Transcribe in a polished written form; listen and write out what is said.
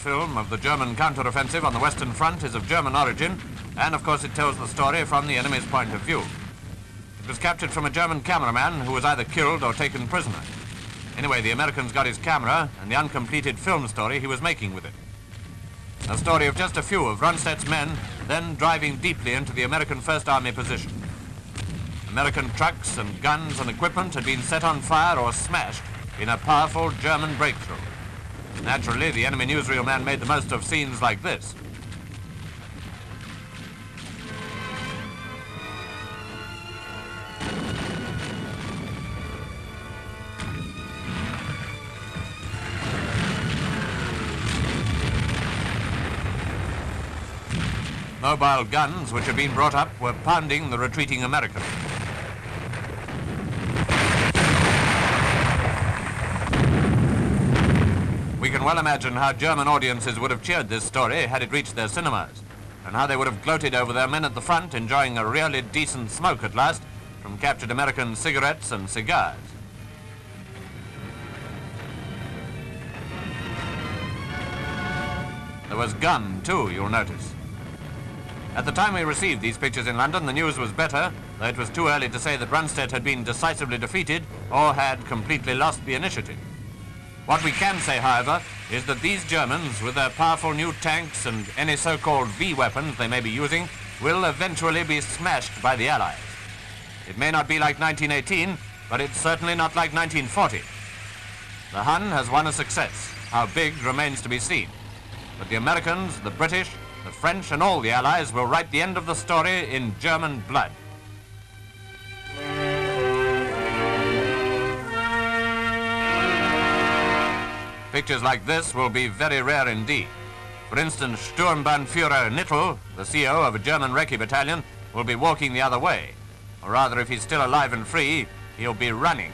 film of the German counter-offensive on the Western Front is of German origin, and of course it tells the story from the enemy's point of view. It was captured from a German cameraman who was either killed or taken prisoner. Anyway, the Americans got his camera and the uncompleted film story he was making with it. A story of just a few of Rundstedt's men then driving deeply into the American First Army position. American trucks and guns and equipment had been set on fire or smashed in a powerful German breakthrough. Naturally, the enemy newsreel man made the most of scenes like this. Mobile guns which had been brought up were pounding the retreating Americans. We can well imagine how German audiences would have cheered this story had it reached their cinemas, and how they would have gloated over their men at the front enjoying a really decent smoke at last from captured American cigarettes and cigars. There was gum too, you'll notice. At the time we received these pictures in London, the news was better, though it was too early to say that Rundstedt had been decisively defeated or had completely lost the initiative. What we can say, however, is that these Germans, with their powerful new tanks and any so-called V weapons they may be using, will eventually be smashed by the Allies. It may not be like 1918, but it's certainly not like 1940. The Hun has won a success. How big remains to be seen. But the Americans, the British, the French and all the Allies will write the end of the story in German blood. Pictures like this will be very rare indeed. For instance, Sturmbannführer Nittel, the CO of a German recce battalion, will be walking the other way. Or rather, if he's still alive and free, he'll be running.